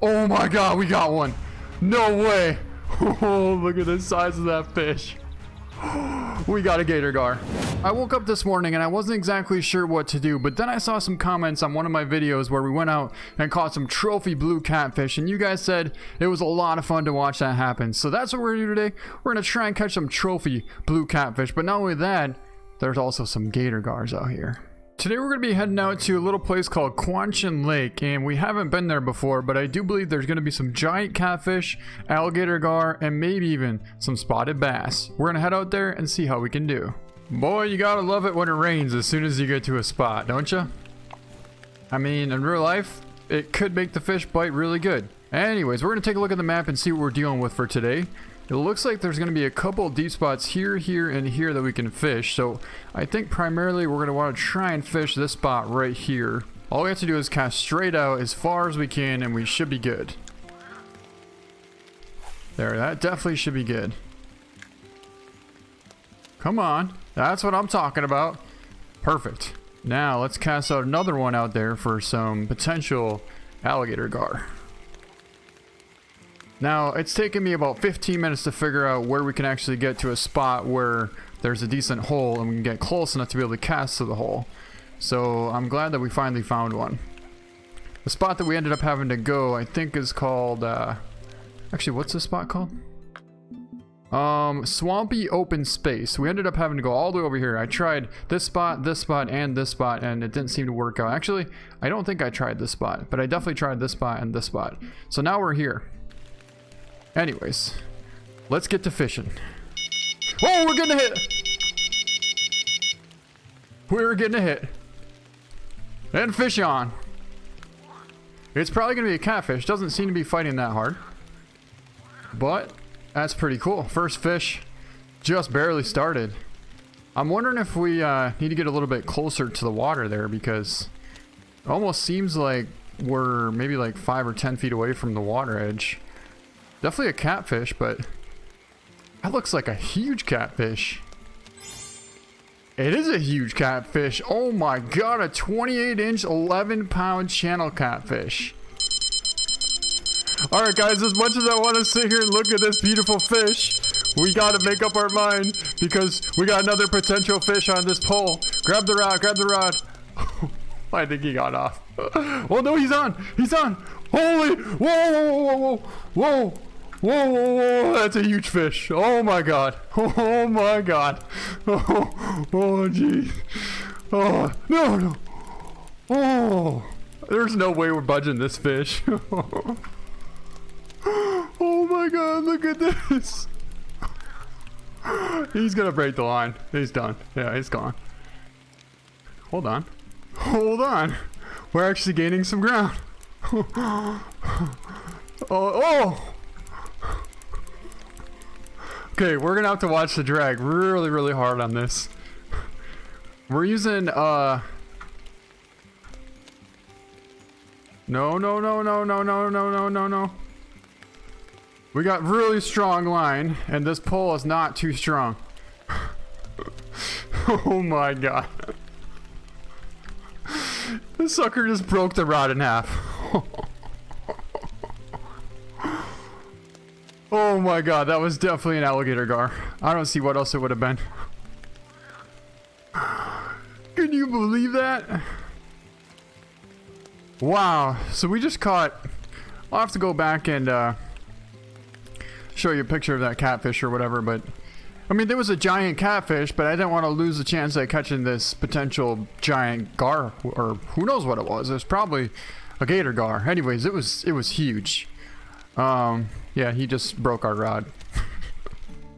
Oh my god, we got one. No way. Oh, look at the size of that fish. We got a gator gar. I woke up this morning and I wasn't exactly sure what to do, but then I saw some comments on one of my videos where we went out and caught some trophy blue catfish, and you guys said it was a lot of fun to watch that happen. So that's what we're gonna do today. We're gonna try and catch some trophy blue catfish, but not only that, there's also some gator gars out here. Today we're going to be heading out to a little place called Quanchkin Lake, and we haven't been there before, but I do believe there's going to be some giant catfish, alligator gar, and maybe even some spotted bass. We're going to head out there and see how we can do. Boy, you gotta love it when it rains as soon as you get to a spot, don't you? I mean, in real life, it could make the fish bite really good. Anyways, we're going to take a look at the map and see what we're dealing with for today. It looks like there's going to be a couple deep spots here, here, and here that we can fish. So I think primarily we're going to want to try and fish this spot right here. All we have to do is cast straight out as far as we can and we should be good. There, that definitely should be good. Come on. That's what I'm talking about. Perfect. Now let's cast out another one out there for some potential alligator gar. Now, it's taken me about 15 minutes to figure out where we can actually get to a spot where there's a decent hole and we can get close enough to be able to cast to the hole. So I'm glad that we finally found one. The spot that we ended up having to go, I think, is called, actually, what's this spot called? Swampy Open Space. We ended up having to go all the way over here. I tried this spot, and this spot, and it didn't seem to work out. Actually, I don't think I tried this spot, but I definitely tried this spot and this spot. So now we're here. Anyways, let's get to fishing. Oh, we're getting a hit! We're getting a hit. And fish on. It's probably going to be a catfish. Doesn't seem to be fighting that hard. But that's pretty cool. First fish just barely started. I'm wondering if we need to get a little bit closer to the water there, because it almost seems like we're maybe like 5 or 10 feet away from the water edge. Definitely a catfish, but that looks like a huge catfish. It is a huge catfish. Oh my god, a 28-inch, 11-pound channel catfish. Alright guys, as much as I want to sit here and look at this beautiful fish, we gotta make up our mind because we got another potential fish on this pole. Grab the rod, grab the rod. I think he got off. Oh no, he's on! He's on! Holy! Whoa, whoa, whoa, whoa, whoa! Whoa, whoa, whoa, that's a huge fish. Oh my god. Oh my god. Oh, oh geez. Oh, no, no. Oh, there's no way we're budging this fish. Oh my god, look at this. He's gonna break the line. He's done. Yeah, he's gone. Hold on. Hold on. We're actually gaining some ground. Oh. Okay, we're gonna have to watch the drag really, really hard on this. We're using, no, no, no, no, no, no, no, no, no, no. We got really strong line, and this pole is not too strong. Oh my god. This sucker just broke the rod in half. Oh my god, that was definitely an alligator gar. I don't see what else it would have been. Can you believe that? Wow, so we just caught... I'll have to go back and show you a picture of that catfish or whatever, but... I mean, there was a giant catfish, but I didn't want to lose the chance at catching this potential giant gar, or who knows what it was. It was probably a gator gar. Anyways, it was huge. Yeah, he just broke our rod.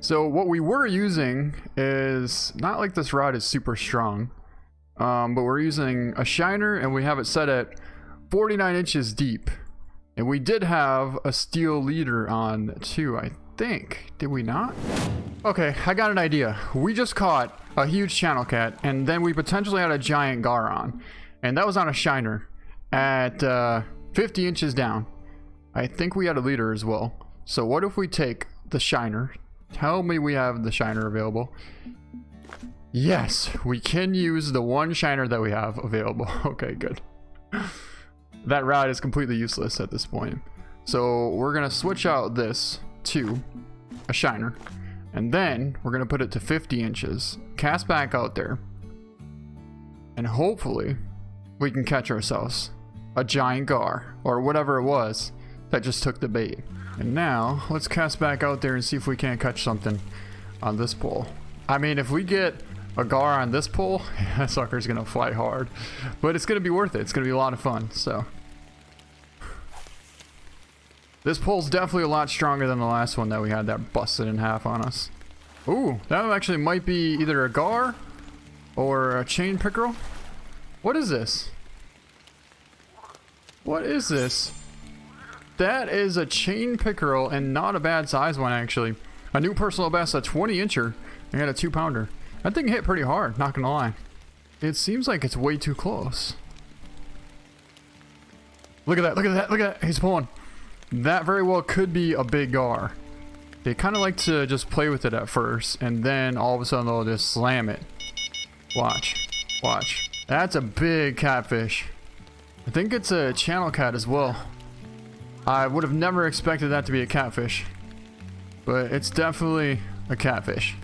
So what we were using is not like this rod is super strong, but we're using a shiner and we have it set at 49 inches deep. And we did have a steel leader on too, I think. Did we not? Okay, I got an idea. We just caught a huge channel cat and then we potentially had a giant gar on. And that was on a shiner at 50 inches down. I think we had a leader as well. So what if we take the shiner? Tell me we have the shiner available. Yes, we can use the one shiner that we have available. Okay, good. That rod is completely useless at this point. So we're gonna switch out this to a shiner, and then we're gonna put it to 50 inches, cast back out there, and hopefully we can catch ourselves a giant gar or whatever it was that just took the bait. And now let's cast back out there and see if we can't catch something on this pole. I mean, if we get a gar on this pole, that sucker's gonna fly hard, but it's gonna be worth it. It's gonna be a lot of fun. So this pole's definitely a lot stronger than the last one that we had that busted in half on us. Ooh, that actually might be either a gar or a chain pickerel. What is this? What is this? That is a chain pickerel, and not a bad size one actually. A new personal best, a 20 incher. I got a 2-pounder. That thing hit pretty hard, not gonna lie. It seems like it's way too close. Look at that, look at that, look at that. He's pulling. That very well could be a big gar. They kind of like to just play with it at first, and then all of a sudden they'll just slam it. Watch, watch. That's a big catfish. I think it's a channel cat as well. I would have never expected that to be a catfish, but it's definitely a catfish.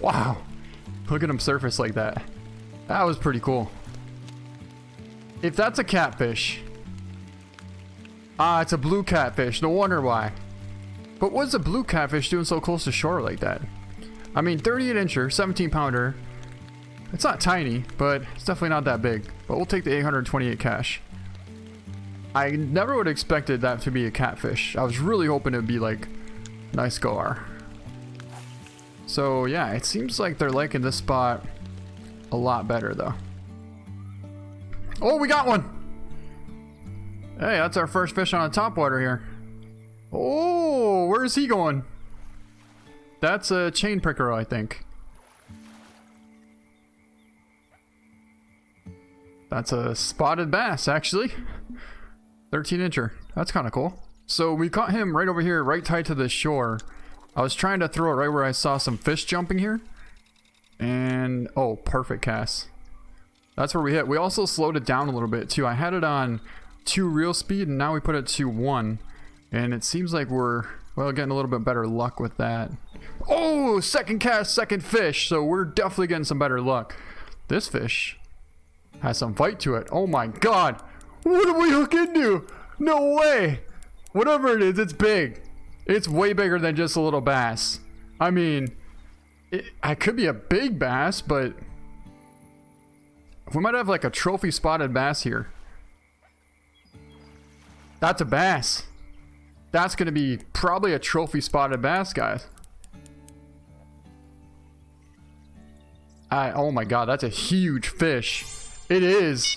Wow, look at him surface like that. That was pretty cool. If that's a catfish, it's a blue catfish. No wonder why. But what's a blue catfish doing so close to shore like that? I mean, 38 incher, 17-pounder. It's not tiny, but it's definitely not that big. But we'll take the 828 cash. I never would have expected that to be a catfish. I was really hoping it would be like nice gar. So yeah, it seems like they're liking this spot a lot better though. Oh, we got one! Hey, that's our first fish on a topwater here. Oh, where's he going? That's a chain pickerel, I think. That's a spotted bass, actually. 13 incher. That's kind of cool. So we caught him right over here, right tight to the shore. I was trying to throw it right where I saw some fish jumping here. And, oh, perfect cast. That's where we hit. We also slowed it down a little bit too. I had it on 2 reel speed, and now we put it to 1. And it seems like we're, well, getting a little bit better luck with that. Oh, second cast, second fish. So we're definitely getting some better luck. This fish has some fight to it. Oh my God. What did we hook into? No way. Whatever it is, it's big. It's way bigger than just a little bass. I mean, I could be a big bass, but we might have like a trophy spotted bass here. That's a bass. That's going to be probably a trophy spotted bass, guys. Oh my God, that's a huge fish. It is.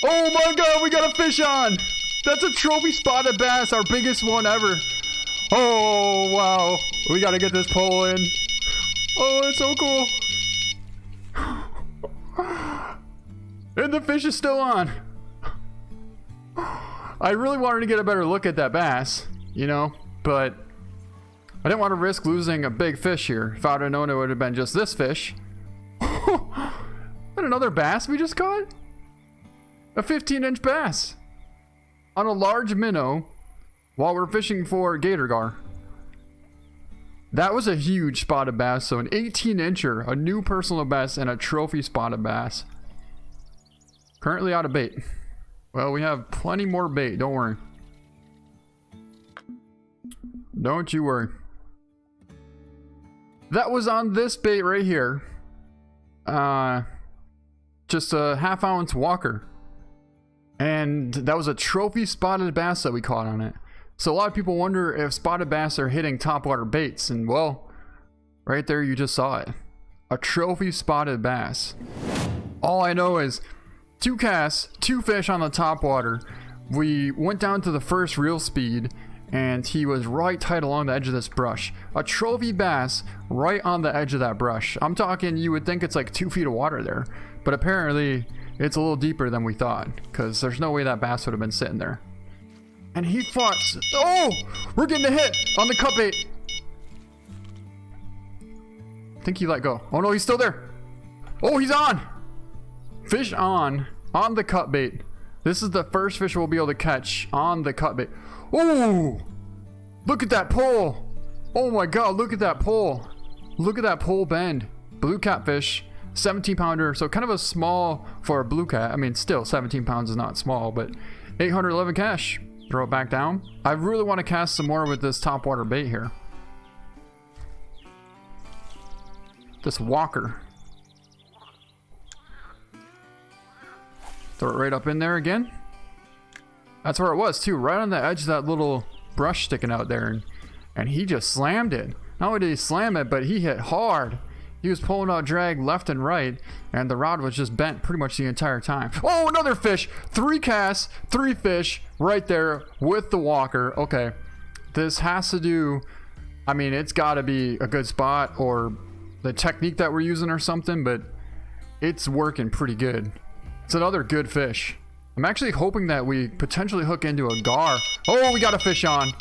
Oh my God, we got a fish on. That's a trophy spotted bass, our biggest one ever. Oh, wow. We got to get this pole in. Oh, it's so cool. And the fish is still on. I really wanted to get a better look at that bass, you know, but I didn't want to risk losing a big fish here. If I would have known it would have been just this fish. And another bass we just caught? A 15-inch bass on a large minnow while we're fishing for gator gar. That was a huge spotted bass. So an 18-incher, a new personal best, and a trophy spotted bass. Currently out of bait. Well, we have plenty more bait. Don't worry. Don't you worry. That was on this bait right here. Just a 1/2 ounce walker. And that was a trophy spotted bass that we caught on it. So a lot of people wonder if spotted bass are hitting topwater baits. And well, right there you just saw it. A trophy spotted bass. All I know is 2 casts, 2 fish on the topwater. We went down to the first reel speed, and he was right tight along the edge of this brush. A trophy bass right on the edge of that brush. I'm talking, you would think it's like 2 feet of water there, but apparently it's a little deeper than we thought, because there's no way that bass would have been sitting there. And he fought. Oh, we're getting a hit on the cut bait. I think he let go. Oh no, he's still there. Oh, he's on. Fish on the cut bait. This is the first fish we'll be able to catch on the cut bait. Oh, look at that pole. Oh my God, look at that pole. Look at that pole bend. Blue catfish, 17 pounder. So kind of a small for a blue cat. I mean, still 17 pounds is not small, but 811 cash. Throw it back down. I really want to cast some more with this topwater bait here. This walker. Throw it right up in there again. That's where it was too, right on the edge of that little brush sticking out there. And he just slammed it. Not only did he slam it, but he hit hard. He was pulling out drag left and right, and the rod was just bent pretty much the entire time. Oh, another fish. 3 casts, 3 fish right there with the walker. Okay, this has to do, I mean, it's got to be a good spot or the technique that we're using or something, but it's working pretty good. It's another good fish. I'm actually hoping that we potentially hook into a gar. Oh, we got a fish on.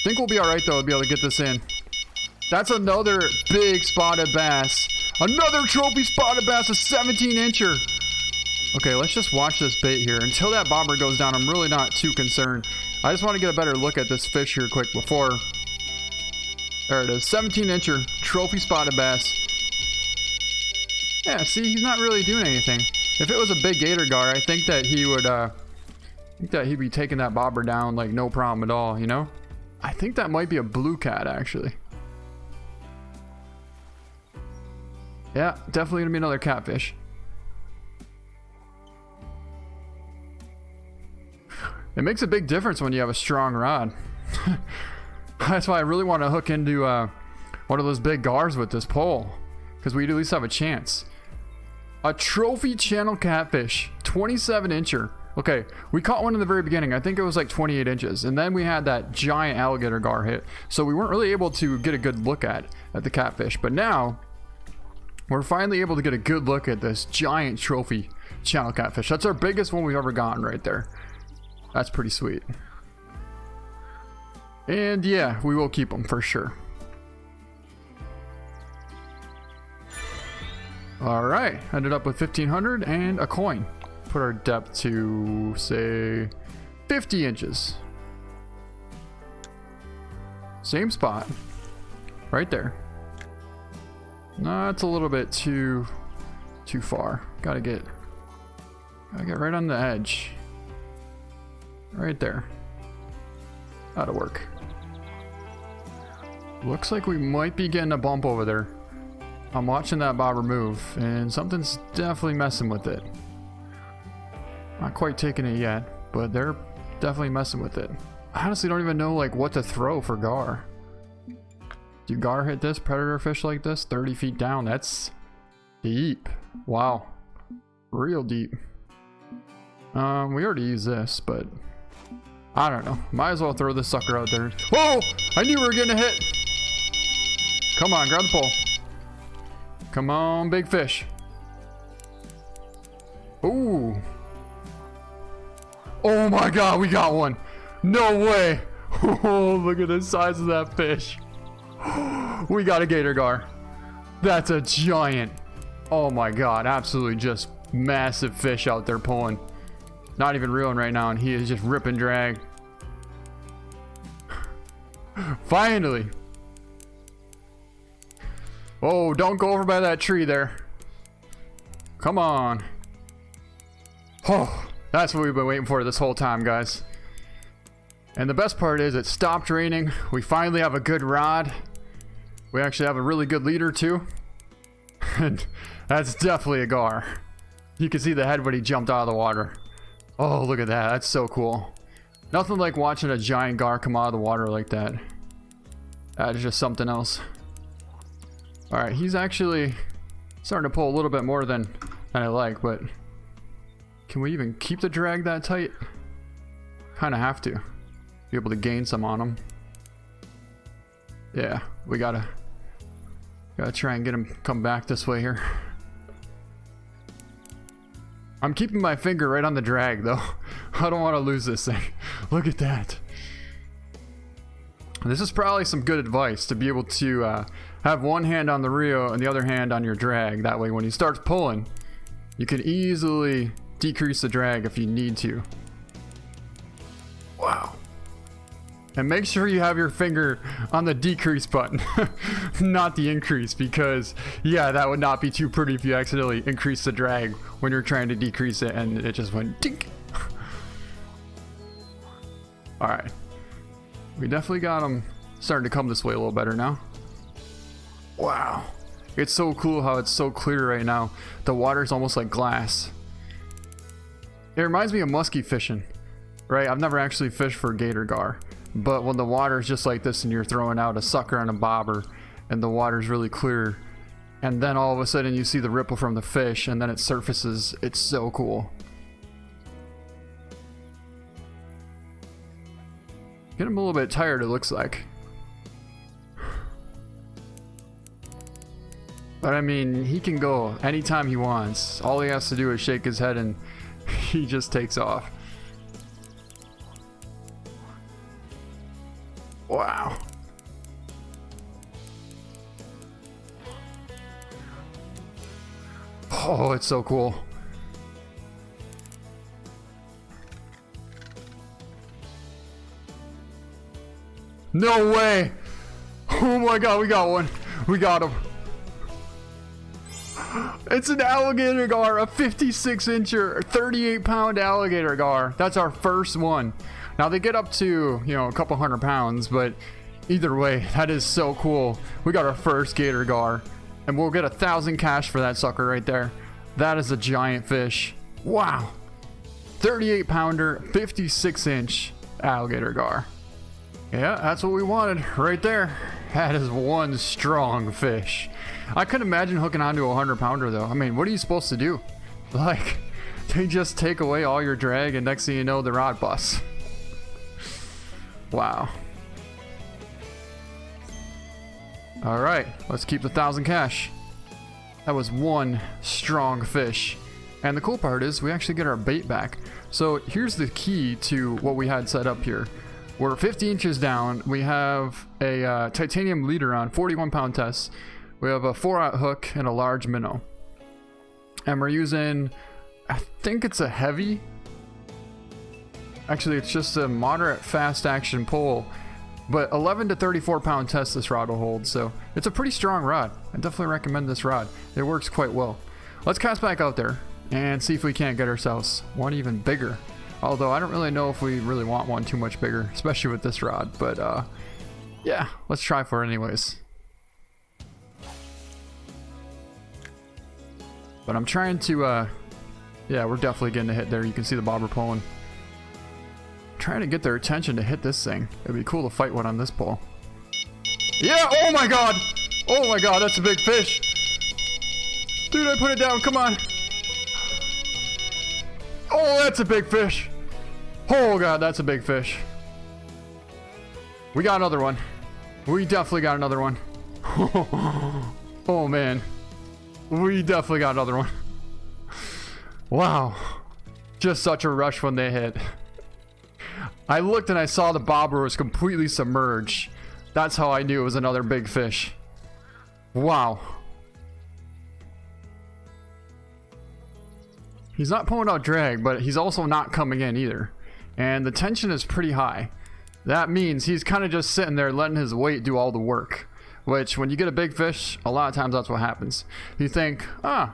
Think we'll be all right though to be able to get this in. That's another big spotted bass. Another trophy spotted bass, a 17-incher. Okay, let's just watch this bait here. Until that bobber goes down, I'm really not too concerned. I just want to get a better look at this fish here quick before. There it is, 17-incher, trophy spotted bass. Yeah, see, he's not really doing anything. If it was a big gator gar, I think that he would, he'd be taking that bobber down like no problem at all, you know? I think that might be a blue cat, actually. Yeah, definitely gonna be another catfish. It makes a big difference when you have a strong rod. That's why I really want to hook into one of those big gars with this pole, because we'd at least have a chance. A trophy channel catfish, 27-incher. Okay, we caught one in the very beginning. I think it was like 28 inches, and then we had that giant alligator gar hit, so we weren't really able to get a good look at the catfish. But now we're finally able to get a good look at this giant trophy channel catfish. That's our biggest one we've ever gotten right there. That's pretty sweet. And yeah, we will keep them for sure. All right, ended up with 1,500 and a coin. Put our depth to say 50 inches. Same spot, right there. No, that's a little bit too far. Gotta get right on the edge. Right there. That'll work. Looks like we might be getting a bump over there. I'm watching that bobber move, and something's definitely messing with it. Not quite taking it yet, but they're definitely messing with it. I honestly don't even know like what to throw for gar. Do gar hit this predator fish like this 30 feet down? That's deep. Wow, real deep. We already used this, but I don't know. Might as well throw this sucker out there. Whoa! I knew we were getting a hit. Come on, grab the pole. Come on, big fish. Ooh. Oh my God, we got one. No way. Oh, look at the size of that fish. We got a gator gar. That's a giant. Oh my God, absolutely just massive fish out there pulling. Not even reeling right now, and he is just ripping drag. Finally. Oh, don't go over by that tree there. Come on. Oh, that's what we've been waiting for this whole time, guys. And the best part is it stopped raining. We finally have a good rod. We actually have a really good leader too. And that's definitely a gar. You can see the head when he jumped out of the water. Oh, look at that. That's so cool. Nothing like watching a giant gar come out of the water like that. That is just something else. All right, he's actually starting to pull a little bit more than I like, but can we even keep the drag that tight? Kind of have to be able to gain some on him. Yeah, we gotta try and get him come back this way here. I'm keeping my finger right on the drag though. I don't want to lose this thing. Look at that. This is probably some good advice to be able to have one hand on the reel and the other hand on your drag. That way when he starts pulling, you can easily decrease the drag if you need to. Wow. And make sure you have your finger on the decrease button, not the increase, because yeah, that would not be too pretty if you accidentally increase the drag when you're trying to decrease it and it just went dink. All right, we definitely got them starting to come this way a little better now. Wow, it's so cool how it's so clear right now. The water's almost like glass. It reminds me of musky fishing, right? I've never actually fished for gator gar. But when the water is just like this and you're throwing out a sucker on a bobber and the water's really clear and then all of a sudden you see the ripple from the fish and then it surfaces, it's so cool. Get him a little bit tired, it looks like. But I mean, he can go anytime he wants. All he has to do is shake his head and he just takes off. Wow. Oh, it's so cool. No way. Oh my god, we got one. We got him. It's an alligator gar, a 56-incher, 38-pound alligator gar. That's our first one. Now they get up to, you know, a couple 100 pounds, but either way, that is so cool. We got our first gator gar, and we'll get 1,000 cash for that sucker right there. That is a giant fish. Wow. 38-pounder, 56-inch alligator gar. Yeah, that's what we wanted right there. That is one strong fish. I couldn't imagine hooking onto a 100-pounder though. I mean, what are you supposed to do? Like, they just take away all your drag and next thing you know, the rod busts. Wow. All right, let's keep the 1,000 cash. That was one strong fish. And the cool part is we actually get our bait back. So here's the key to what we had set up here. We're 50 inches down. We have a titanium leader on 41-pound test. We have a 4-aught hook and a large minnow. And we're using, I think it's a heavy. Actually, it's just a moderate fast action pole, but 11 to 34 pound test this rod will hold. So it's a pretty strong rod. I definitely recommend this rod. It works quite well. Let's cast back out there and see if we can't get ourselves one even bigger. Although I don't really know if we really want one too much bigger, especially with this rod, but yeah, let's try for it anyways. But I'm trying to, yeah, we're definitely getting a hit there. You can see the bobber pulling. Trying to get their attention to hit this thing. It'd be cool to fight one on this pole. Yeah, oh my god! Oh my god, that's a big fish! Dude, I put it down, come on! Oh, that's a big fish! Oh god, that's a big fish. We got another one. We definitely got another one. Oh man. We definitely got another one. Wow. Just such a rush when they hit. I looked and I saw the bobber was completely submerged. That's how I knew it was another big fish. Wow. He's not pulling out drag, but he's also not coming in either. And the tension is pretty high. That means he's kind of just sitting there letting his weight do all the work. Which, when you get a big fish, a lot of times that's what happens. You think,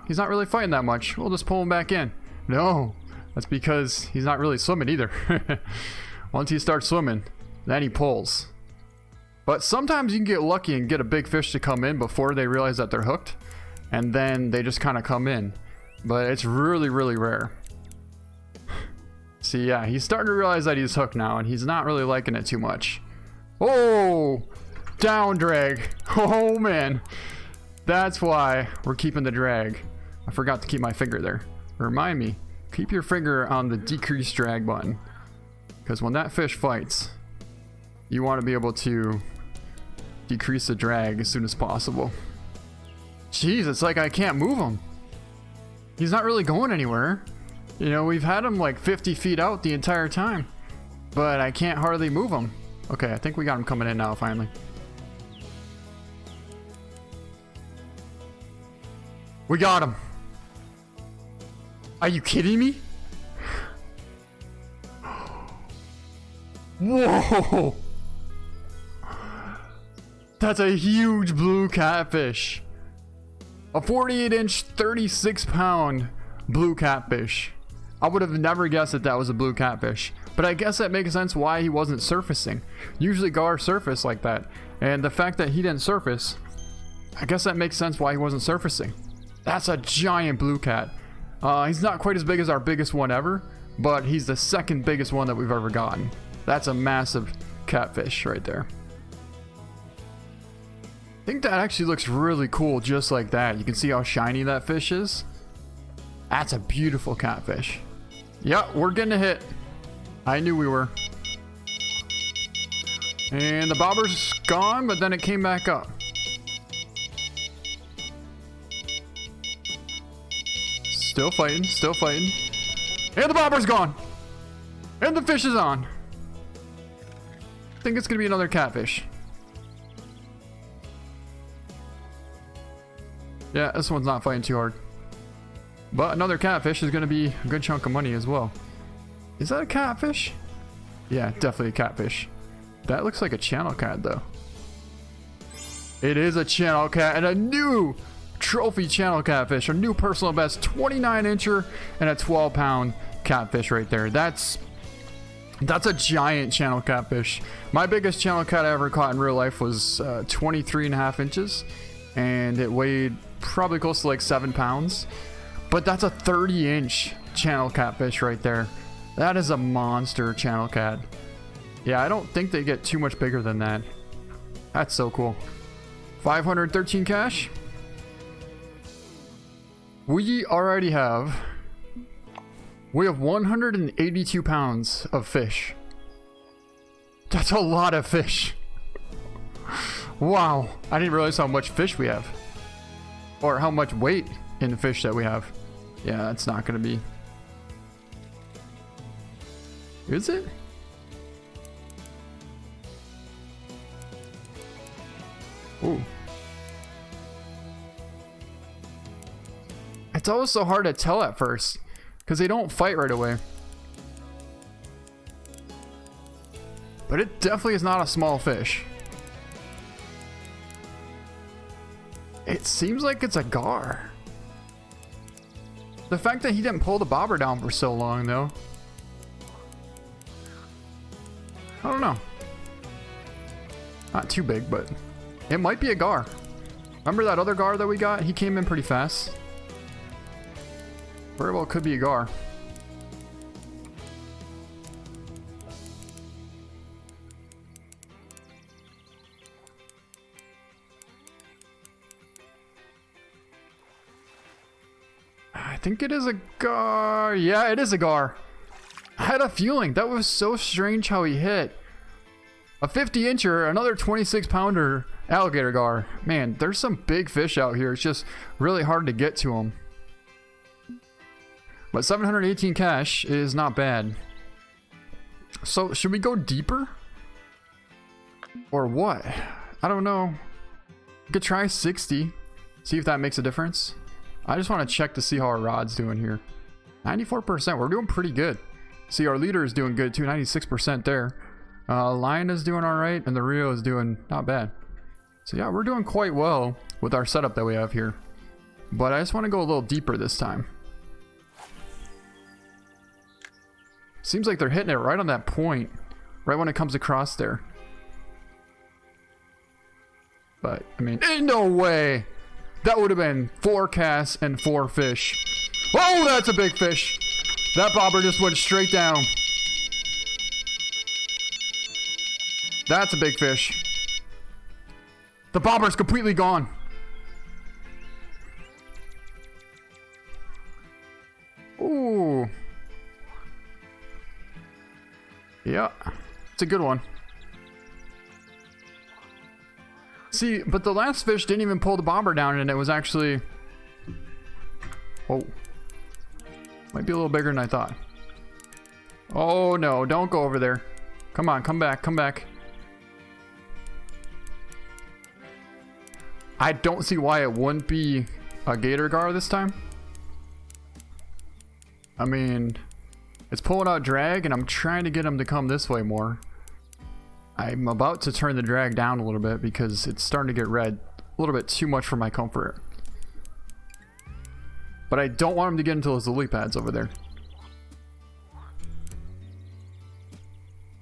he's not really fighting that much. We'll just pull him back in. No, that's because he's not really swimming either. Once he starts swimming, then he pulls. But sometimes you can get lucky and get a big fish to come in before they realize that they're hooked. And then they just kind of come in. But it's really, really rare. See, yeah, he's starting to realize that he's hooked now, and he's not really liking it too much. Oh, down drag. Oh, man. That's why we're keeping the drag. I forgot to keep my finger there. Remind me, keep your finger on the decrease drag button. Because when that fish fights, you want to be able to decrease the drag as soon as possible. Jeez, it's like I can't move him. He's not really going anywhere. You know, we've had him like 50 feet out the entire time. But I can't hardly move him. Okay, I think we got him coming in now, finally. We got him. Are you kidding me? Whoa! That's a huge blue catfish. A 48-inch, 36-pound blue catfish. I would have never guessed that that was a blue catfish. But I guess that makes sense why he wasn't surfacing. Usually gar surface like that. And the fact that he didn't surface, I guess that makes sense why he wasn't surfacing. That's a giant blue cat. He's not quite as big as our biggest one ever, but he's the second biggest one that we've ever gotten. That's a massive catfish right there. I think that actually looks really cool just like that. You can see how shiny that fish is. That's a beautiful catfish. Yep, we're getting a hit. I knew we were. And the bobber's gone, but then it came back up. Still fighting, still fighting. And the bobber's gone. And the fish is on. I think it's gonna be another catfish. Yeah, this one's not fighting too hard. But another catfish is gonna be a good chunk of money as well. Is that a catfish? Yeah, definitely a catfish. That looks like a channel cat though. It is a channel cat and a new trophy channel catfish. A new personal best 29-incher and a 12-pound catfish right there. That's a giant channel catfish. My biggest channel cat I ever caught in real life was 23.5 inches. And it weighed probably close to like 7 pounds. But that's a 30-inch channel catfish right there. That is a monster channel cat. Yeah, I don't think they get too much bigger than that. That's so cool. 513 cash. We already have 182 pounds of fish. That's a lot of fish. Wow, I didn't realize how much fish we have. Or how much weight in the fish that we have. Yeah, that's not gonna be. Is it? Ooh. It's always so hard to tell at first, because they don't fight right away. But it definitely is not a small fish. It seems like it's a gar. The fact that he didn't pull the bobber down for so long though. I don't know. Not too big, but it might be a gar. Remember that other gar that we got? He came in pretty fast. Very well could be a gar. I think it is a gar. Yeah, it is a gar. I had a feeling. That was so strange how he hit. A 50-incher, another 26-pounder alligator gar. Man, there's some big fish out here. It's just really hard to get to them. But 718 cash is not bad. So, should we go deeper? Or what? I don't know. We could try 60. See if that makes a difference. I just want to check to see how our rod's doing here. 94%. We're doing pretty good. See, our leader is doing good too. 96% there. Lion is doing alright. And the Rio is doing not bad. So yeah, we're doing quite well with our setup that we have here. But I just want to go a little deeper this time. Seems like they're hitting it right on that point. Right when it comes across there. But, I mean, ain't no way. That would have been 4 casts and 4 fish. Oh, that's a big fish. That bobber just went straight down. That's a big fish. The bobber's completely gone. Ooh. Yeah, it's a good one. See, but the last fish didn't even pull the bobber down and it was actually... Oh. Might be a little bigger than I thought. Oh no, don't go over there. Come on, come back, come back. I don't see why it wouldn't be a gator gar this time. I mean, it's pulling out drag and I'm trying to get him to come this way more. I'm about to turn the drag down a little bit because it's starting to get red. A little bit too much for my comfort. But I don't want him to get into those lily pads over there.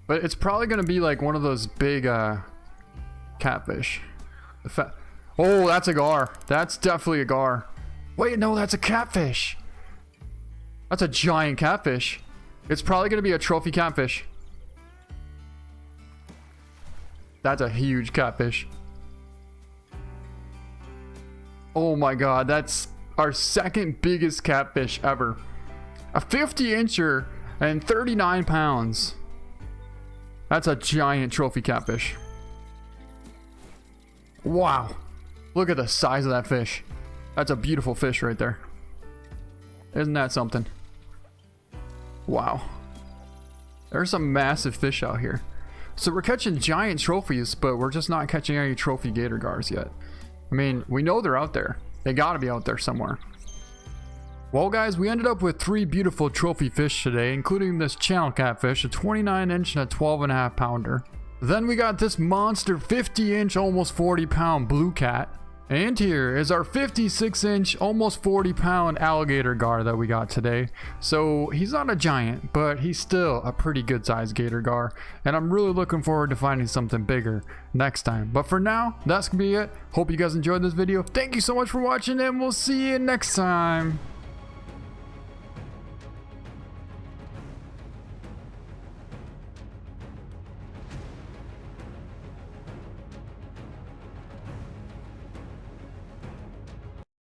But it's probably going to be like one of those big catfish. Oh, that's a gar. That's definitely a gar. Wait, no, that's a catfish. That's a giant catfish. It's probably going to be a trophy catfish. That's a huge catfish. Oh my god, that's our second biggest catfish ever. A 50-incher and 39 pounds. That's a giant trophy catfish. Wow. Look at the size of that fish. That's a beautiful fish right there. Isn't that something? Wow. There's some massive fish out here. So we're catching giant trophies, but we're just not catching any trophy gator gars yet. I mean, we know they're out there. They gotta be out there somewhere. Well guys, we ended up with 3 beautiful trophy fish today, including this channel catfish, a 29-inch and a 12.5 pounder. Then we got this monster 50-inch, almost 40-pound blue cat. And here is our 56-inch, almost 40-pound alligator gar that we got today. So he's not a giant, but he's still a pretty good sized gator gar. And I'm really looking forward to finding something bigger next time. But for now, that's gonna be it. Hope you guys enjoyed this video. Thank you so much for watching, and we'll see you next time.